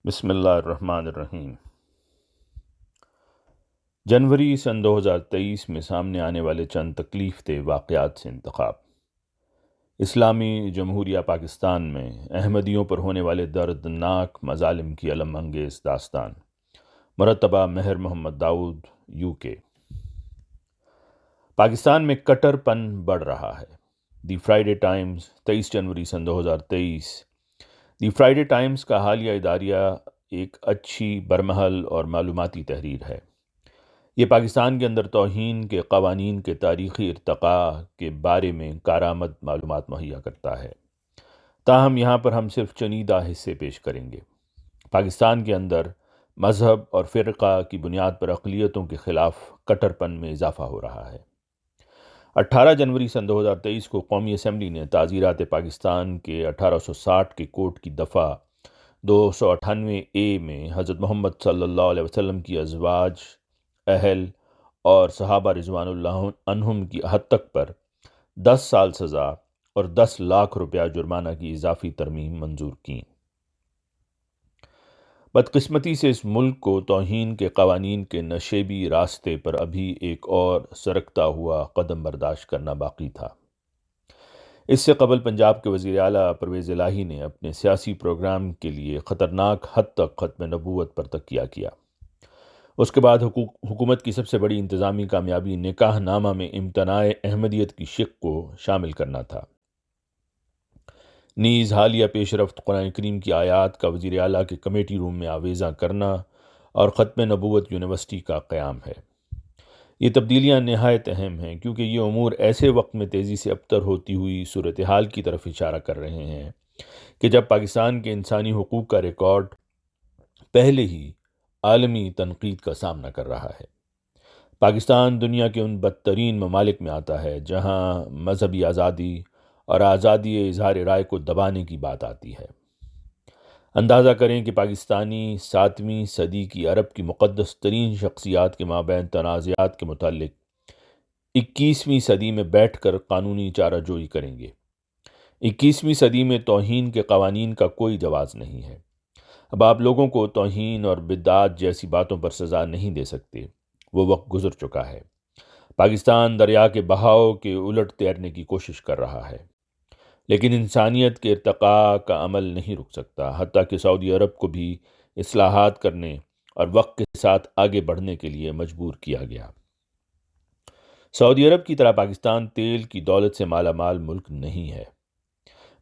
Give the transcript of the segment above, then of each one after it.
بسم اللہ الرحمن الرحیم۔ جنوری سن 2023 میں سامنے آنے والے چند تکلیف دہ واقعات سے انتخاب۔ اسلامی جمہوریہ پاکستان میں احمدیوں پر ہونے والے دردناک مظالم کی الم انگیز داستان۔ مرتبہ مہر محمد داؤد، UK۔ پاکستان میں کٹر پن بڑھ رہا ہے۔ دی فرائیڈے ٹائمز، 23 جنوری سن 2023۔ دی فرائیڈے ٹائمز کا حالیہ اداریہ ایک اچھی برمحل اور معلوماتی تحریر ہے۔ یہ پاکستان کے اندر توہین کے قوانین کے تاریخی ارتقاء کے بارے میں کارآمد معلومات مہیا کرتا ہے، تاہم یہاں پر ہم صرف چنیدہ حصے پیش کریں گے۔ پاکستان کے اندر مذہب اور فرقہ کی بنیاد پر اقلیتوں کے خلاف کٹر پن میں اضافہ ہو رہا ہے۔ 18 جنوری سن 2023 کو قومی اسمبلی نے تعزیرات پاکستان کے 1860 کے کوڈ کی دفعہ 298A میں حضرت محمد صلی اللہ علیہ وسلم کی ازواج، اہل اور صحابہ رضوان اللہ عنہم کی ہتک پر 10 سال سزا اور 10 لاکھ روپیہ جرمانہ کی اضافی ترمیم منظور کی۔ بدقسمتی سے اس ملک کو توہین کے قوانین کے نشیبی راستے پر ابھی ایک اور سرکتا ہوا قدم برداشت کرنا باقی تھا۔ اس سے قبل پنجاب کے وزیر اعلیٰ پرویز الہی نے اپنے سیاسی پروگرام کے لیے خطرناک حد تک ختم نبوت پر تکیہ کیا۔ اس کے بعد حکومت کی سب سے بڑی انتظامی کامیابی نکاح نامہ میں امتناع احمدیت کی شق کو شامل کرنا تھا۔ نیز حالیہ پیش رفت قرآن کریم کی آیات کا وزیر اعلیٰ کے کمیٹی روم میں آویزاں کرنا اور ختم نبوت یونیورسٹی کا قیام ہے۔ یہ تبدیلیاں نہایت اہم ہیں کیونکہ یہ امور ایسے وقت میں تیزی سے ابتر ہوتی ہوئی صورتحال کی طرف اشارہ کر رہے ہیں کہ جب پاکستان کے انسانی حقوق کا ریکارڈ پہلے ہی عالمی تنقید کا سامنا کر رہا ہے۔ پاکستان دنیا کے ان بدترین ممالک میں آتا ہے جہاں مذہبی آزادی اور آزادی اظہار رائے کو دبانے کی بات آتی ہے۔ اندازہ کریں کہ پاکستانی 7ویں صدی کی عرب کی مقدس ترین شخصیات کے مابین تنازعات کے متعلق 21ویں صدی میں بیٹھ کر قانونی چارہ جوئی کریں گے۔ 21ویں صدی میں توہین کے قوانین کا کوئی جواز نہیں ہے۔ اب آپ لوگوں کو توہین اور بدعات جیسی باتوں پر سزا نہیں دے سکتے، وہ وقت گزر چکا ہے۔ پاکستان دریا کے بہاؤ کے الٹ تیرنے کی کوشش کر رہا ہے، لیکن انسانیت کے ارتقاء کا عمل نہیں رک سکتا، حتیٰ کہ سعودی عرب کو بھی اصلاحات کرنے اور وقت کے ساتھ آگے بڑھنے کے لیے مجبور کیا گیا۔ سعودی عرب کی طرح پاکستان تیل کی دولت سے مالا مال ملک نہیں ہے،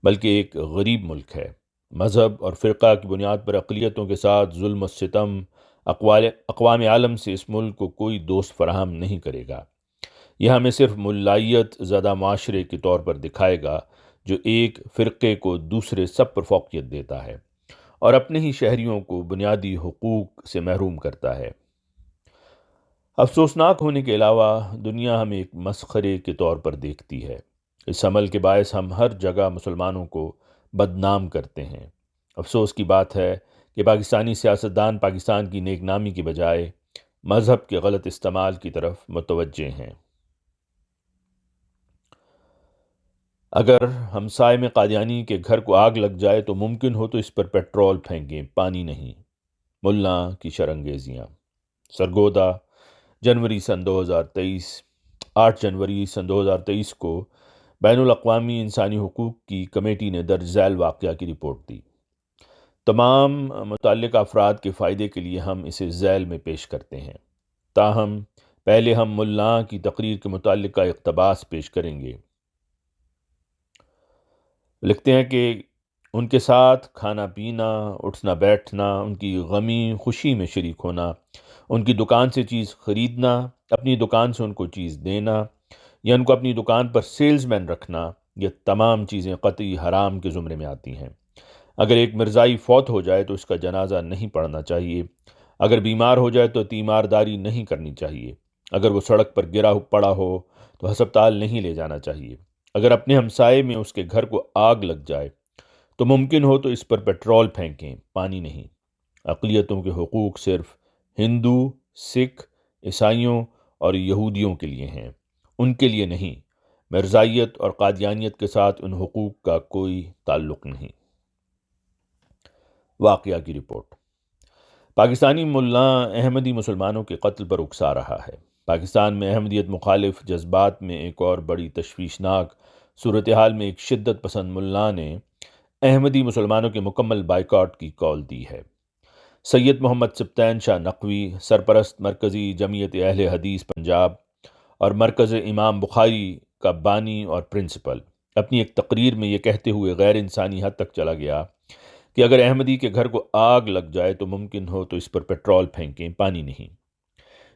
بلکہ ایک غریب ملک ہے۔ مذہب اور فرقہ کی بنیاد پر اقلیتوں کے ساتھ ظلم و ستم اقوام عالم سے اس ملک کو کوئی دوست فراہم نہیں کرے گا۔ یہ ہمیں صرف ملائیت زدہ معاشرے کے طور پر دکھائے گا جو ایک فرقے کو دوسرے سب پر فوقیت دیتا ہے اور اپنے ہی شہریوں کو بنیادی حقوق سے محروم کرتا ہے۔ افسوسناک ہونے کے علاوہ دنیا ہمیں ایک مسخرے کے طور پر دیکھتی ہے۔ اس عمل کے باعث ہم ہر جگہ مسلمانوں کو بدنام کرتے ہیں۔ افسوس کی بات ہے کہ پاکستانی سیاستدان پاکستان کی نیک نامی کی بجائے مذہب کے غلط استعمال کی طرف متوجہ ہیں۔ اگر ہمسائے میں قادیانی کے گھر کو آگ لگ جائے تو ممکن ہو تو اس پر پیٹرول پھینکیں، پانی نہیں۔ ملا کی شرانگیزیاں۔ سرگودا، جنوری سن 2023۔ 8 جنوری سن 2023 کو بین الاقوامی انسانی حقوق کی کمیٹی نے درج ذیل واقعہ کی رپورٹ دی۔ تمام متعلقہ افراد کے فائدے کے لیے ہم اسے ذیل میں پیش کرتے ہیں، تاہم پہلے ہم ملا کی تقریر کے متعلقہ اقتباس پیش کریں گے۔ لکھتے ہیں کہ ان کے ساتھ کھانا پینا، اٹھنا بیٹھنا، ان کی غمی خوشی میں شریک ہونا، ان کی دکان سے چیز خریدنا، اپنی دکان سے ان کو چیز دینا یا ان کو اپنی دکان پر سیلز مین رکھنا، یہ تمام چیزیں قطعی حرام کے زمرے میں آتی ہیں۔ اگر ایک مرزائی فوت ہو جائے تو اس کا جنازہ نہیں پڑھنا چاہیے۔ اگر بیمار ہو جائے تو تیمارداری نہیں کرنی چاہیے۔ اگر وہ سڑک پر گرا پڑا ہو تو ہسپتال نہیں لے جانا چاہیے۔ اگر اپنے ہمسائے میں اس کے گھر کو آگ لگ جائے تو ممکن ہو تو اس پر پیٹرول پھینکیں، پانی نہیں۔ اقلیتوں کے حقوق صرف ہندو، سکھ، عیسائیوں اور یہودیوں کے لیے ہیں، ان کے لیے نہیں۔ مرزائیت اور قادیانیت کے ساتھ ان حقوق کا کوئی تعلق نہیں۔ واقعہ کی رپورٹ۔ پاکستانی ملا احمدی مسلمانوں کے قتل پر اکسا رہا ہے۔ پاکستان میں احمدیت مخالف جذبات میں ایک اور بڑی تشویشناک صورتحال میں ایک شدت پسند ملا نے احمدی مسلمانوں کے مکمل بائیکاٹ کی کال دی ہے۔ سید محمد سبطین شاہ نقوی، سرپرست مرکزی جمعیت اہل حدیث پنجاب اور مرکز امام بخاری کا بانی اور پرنسپل، اپنی ایک تقریر میں یہ کہتے ہوئے غیر انسانی حد تک چلا گیا کہ اگر احمدی کے گھر کو آگ لگ جائے تو ممکن ہو تو اس پر پیٹرول پھینکیں، پانی نہیں۔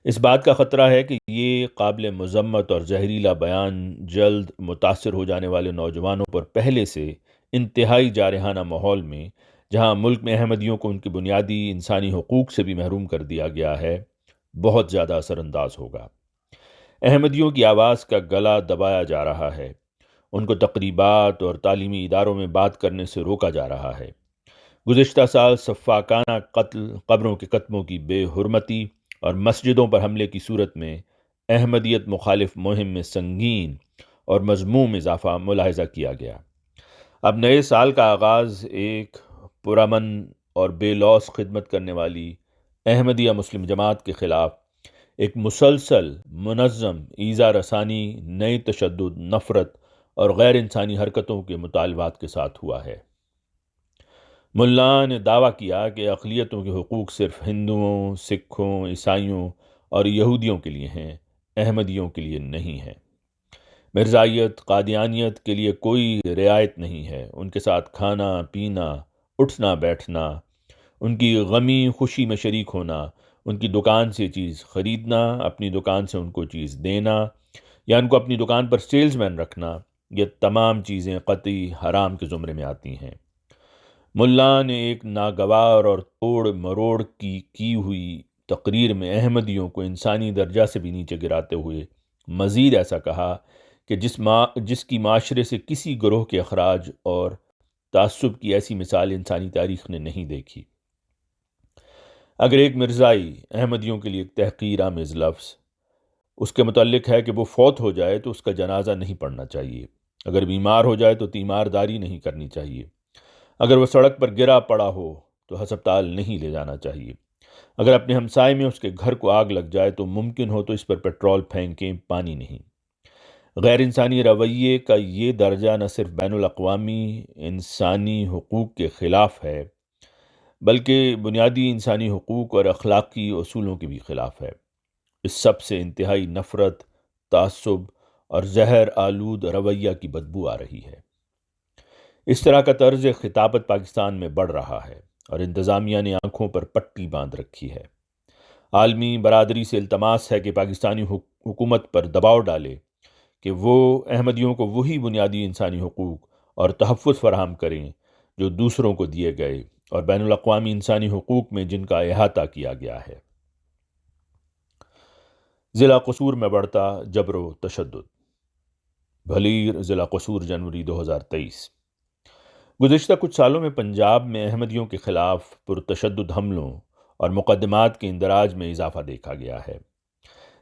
اس بات کا خطرہ ہے کہ یہ قابل مذمت اور زہریلا بیان جلد متاثر ہو جانے والے نوجوانوں پر پہلے سے انتہائی جارحانہ ماحول میں، جہاں ملک میں احمدیوں کو ان کی بنیادی انسانی حقوق سے بھی محروم کر دیا گیا ہے، بہت زیادہ اثر انداز ہوگا۔ احمدیوں کی آواز کا گلا دبایا جا رہا ہے، ان کو تقریبات اور تعلیمی اداروں میں بات کرنے سے روکا جا رہا ہے۔ گزشتہ سال سفاکانہ قتل، قبروں کے قتلوں کی بے حرمتی اور مسجدوں پر حملے کی صورت میں احمدیت مخالف مہم میں سنگین اور مذموم اضافہ ملاحظہ کیا گیا۔ اب نئے سال کا آغاز ایک پرامن اور بے لوث خدمت کرنے والی احمدیہ مسلم جماعت کے خلاف ایک مسلسل منظم ایذا رسانی، نئی تشدد، نفرت اور غیر انسانی حرکتوں کے مطالبات کے ساتھ ہوا ہے۔ ملا نے دعویٰ کیا کہ اقلیتوں کے حقوق صرف ہندوؤں، سکھوں، عیسائیوں اور یہودیوں کے لیے ہیں، احمدیوں کے لیے نہیں ہیں۔ مرزائیت، قادیانیت کے لیے کوئی رعایت نہیں ہے، ان کے ساتھ کھانا پینا، اٹھنا بیٹھنا، ان کی غمی خوشی میں شریک ہونا، ان کی دکان سے چیز خریدنا، اپنی دکان سے ان کو چیز دینا یا ان کو اپنی دکان پر سیلز مین رکھنا، یہ تمام چیزیں قطعی حرام کے زمرے میں آتی ہیں۔ ملا نے ایک ناگوار اور توڑ مروڑ کی ہوئی تقریر میں احمدیوں کو انسانی درجہ سے بھی نیچے گراتے ہوئے مزید ایسا کہا کہ جس کی معاشرے سے کسی گروہ کے اخراج اور تعصب کی ایسی مثال انسانی تاریخ نے نہیں دیکھی۔ اگر ایک مرزائی احمدیوں کے لیے ایک تحقیر آمیز لفظ اس کے متعلق ہے کہ وہ فوت ہو جائے تو اس کا جنازہ نہیں پڑھنا چاہیے، اگر بیمار ہو جائے تو تیمارداری نہیں کرنی چاہیے، اگر وہ سڑک پر گرا پڑا ہو تو ہسپتال نہیں لے جانا چاہیے، اگر اپنے ہمسائے میں اس کے گھر کو آگ لگ جائے تو ممکن ہو تو اس پر پیٹرول پھینکیں، پانی نہیں۔ غیر انسانی رویے کا یہ درجہ نہ صرف بین الاقوامی انسانی حقوق کے خلاف ہے بلکہ بنیادی انسانی حقوق اور اخلاقی اصولوں کے بھی خلاف ہے۔ اس سب سے انتہائی نفرت، تعصب اور زہر آلود رویہ کی بدبو آ رہی ہے۔ اس طرح کا طرز خطابت پاکستان میں بڑھ رہا ہے اور انتظامیہ نے آنکھوں پر پٹی باندھ رکھی ہے۔ عالمی برادری سے التماس ہے کہ پاکستانی حکومت پر دباؤ ڈالے کہ وہ احمدیوں کو وہی بنیادی انسانی حقوق اور تحفظ فراہم کریں جو دوسروں کو دیے گئے اور بین الاقوامی انسانی حقوق میں جن کا احاطہ کیا گیا ہے۔ ضلع قصور میں بڑھتا جبر و تشدد۔ بھلیر، ضلع قصور، جنوری 2023۔ گزشتہ کچھ سالوں میں پنجاب میں احمدیوں کے خلاف پرتشدد حملوں اور مقدمات کے اندراج میں اضافہ دیکھا گیا ہے۔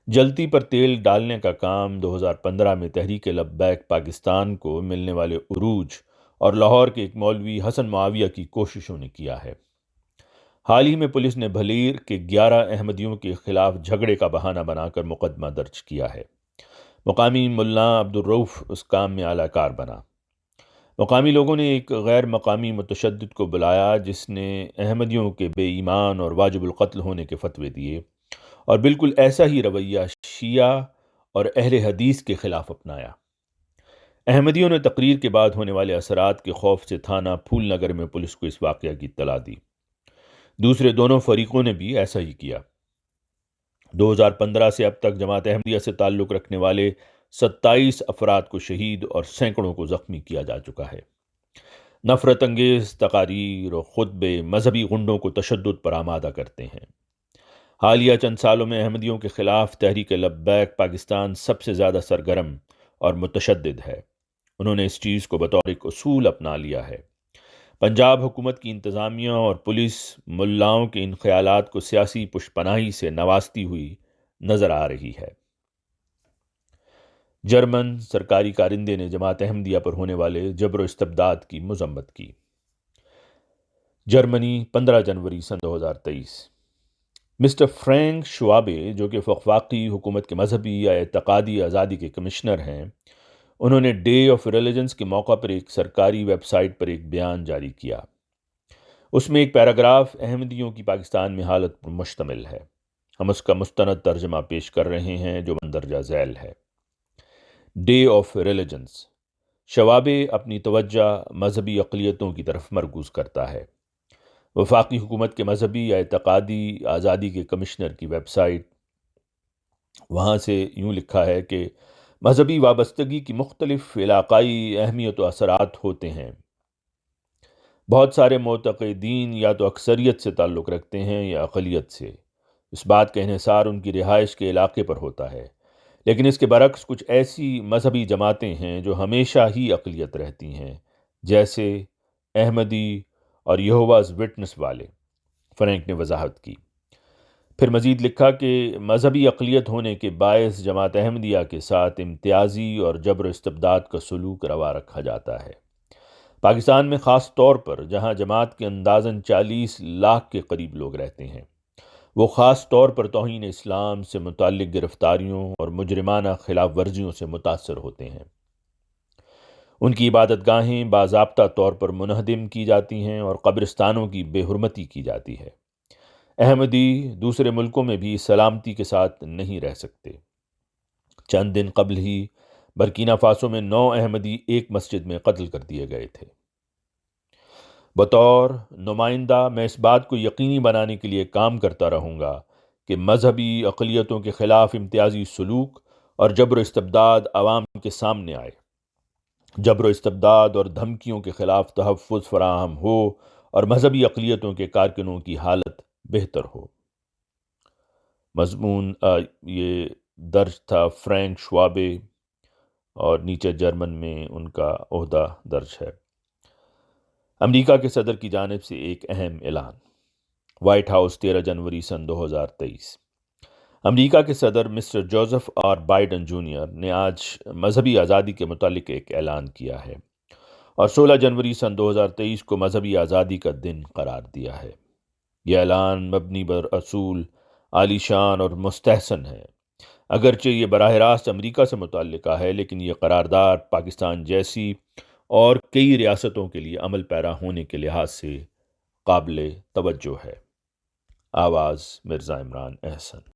جلتی پر تیل ڈالنے کا کام 2015 میں تحریک لبیک پاکستان کو ملنے والے عروج اور لاہور کے ایک مولوی حسن معاویہ کی کوششوں نے کیا ہے۔ حال ہی میں پولیس نے بھلیر کے 11 احمدیوں کے خلاف جھگڑے کا بہانہ بنا کر مقدمہ درج کیا ہے۔ مقامی ملا عبدالرؤف اس کام میں اعلی کار بنا۔ مقامی لوگوں نے ایک غیر مقامی متشدد کو بلایا جس نے احمدیوں کے بے ایمان اور واجب القتل ہونے کے فتوے دیے اور بالکل ایسا ہی رویہ شیعہ اور اہل حدیث کے خلاف اپنایا۔ احمدیوں نے تقریر کے بعد ہونے والے اثرات کے خوف سے تھانہ پھول نگر میں پولیس کو اس واقعہ کی اطلاع دی۔ دوسرے دونوں فریقوں نے بھی ایسا ہی کیا۔ 2015 سے اب تک جماعت احمدیہ سے تعلق رکھنے والے 27 افراد کو شہید اور سینکڑوں کو زخمی کیا جا چکا ہے۔ نفرت انگیز تقاریر اور خطبے مذہبی غنڈوں کو تشدد پر آمادہ کرتے ہیں۔ حالیہ چند سالوں میں احمدیوں کے خلاف تحریک لبیک پاکستان سب سے زیادہ سرگرم اور متشدد ہے۔ انہوں نے اس چیز کو بطور ایک اصول اپنا لیا ہے۔ پنجاب حکومت کی انتظامیہ اور پولیس ملاؤں کے ان خیالات کو سیاسی پشپناہی سے نوازتی ہوئی نظر آ رہی ہے۔ جرمن سرکاری کارندے نے جماعت احمدیہ پر ہونے والے جبر و استبداد کی مذمت کی۔ جرمنی، 15 جنوری سن 2023۔ مسٹر فرینک شوابے جو کہ وفاقی حکومت کے مذہبی یا اعتقادی آزادی کے کمشنر ہیں، انہوں نے ڈے آف ریلیجنس کے موقع پر ایک سرکاری ویب سائٹ پر ایک بیان جاری کیا۔ اس میں ایک پیراگراف احمدیوں کی پاکستان میں حالت پر مشتمل ہے۔ ہم اس کا مستند ترجمہ پیش کر رہے ہیں جو مندرجہ ذیل ہے۔ Day of religions. شوابے اپنی توجہ مذہبی اقلیتوں کی طرف مرکوز کرتا ہے۔ وفاقی حکومت کے مذہبی یا اعتقادی آزادی کے کمشنر کی ویب سائٹ، وہاں سے یوں لکھا ہے کہ مذہبی وابستگی کی مختلف علاقائی اہمیت و اثرات ہوتے ہیں۔ بہت سارے معتقدین یا تو اکثریت سے تعلق رکھتے ہیں یا اقلیت سے۔ اس بات کا انحصار ان کی رہائش کے علاقے پر ہوتا ہے، لیکن اس کے برعکس کچھ ایسی مذہبی جماعتیں ہیں جو ہمیشہ ہی اقلیت رہتی ہیں، جیسے احمدی اور یہوواز وٹنس والے، فرینک نے وضاحت کی۔ پھر مزید لکھا کہ مذہبی اقلیت ہونے کے باعث جماعت احمدیہ کے ساتھ امتیازی اور جبر و استبداد کا سلوک روا رکھا جاتا ہے۔ پاکستان میں خاص طور پر جہاں جماعت کے اندازاً 40 لاکھ کے قریب لوگ رہتے ہیں، وہ خاص طور پر توہین اسلام سے متعلق گرفتاریوں اور مجرمانہ خلاف ورزیوں سے متاثر ہوتے ہیں۔ ان کی عبادت گاہیں باضابطہ طور پر منہدم کی جاتی ہیں اور قبرستانوں کی بے حرمتی کی جاتی ہے۔ احمدی دوسرے ملکوں میں بھی سلامتی کے ساتھ نہیں رہ سکتے۔ چند دن قبل ہی برکینا فاسو میں 9 احمدی ایک مسجد میں قتل کر دیے گئے تھے۔ بطور نمائندہ میں اس بات کو یقینی بنانے کے لیے کام کرتا رہوں گا کہ مذہبی اقلیتوں کے خلاف امتیازی سلوک اور جبر و استبداد عوام کے سامنے آئے، جبر و استبداد اور دھمکیوں کے خلاف تحفظ فراہم ہو اور مذہبی اقلیتوں کے کارکنوں کی حالت بہتر ہو۔ مضمون یہ درج تھا فرینک شوابے، اور نیچے جرمن میں ان کا عہدہ درج ہے۔ امریکہ کے صدر کی جانب سے ایک اہم اعلان۔ وائٹ ہاؤس 13 جنوری سن 2023۔ امریکہ کے صدر mister Joseph R Biden junior نے آج مذہبی آزادی کے متعلق ایک اعلان کیا ہے اور 16 جنوری سن 2023 کو مذہبی آزادی کا دن قرار دیا ہے۔ یہ اعلان مبنی بر اصول عالی شان اور مستحسن ہے۔ اگرچہ یہ براہ راست امریکہ سے متعلقہ ہے، لیکن یہ قرارداد پاکستان جیسی اور کئی ریاستوں کے لیے عمل پیرا ہونے کے لحاظ سے قابل توجہ ہے۔ آواز مرزا عمران احسن۔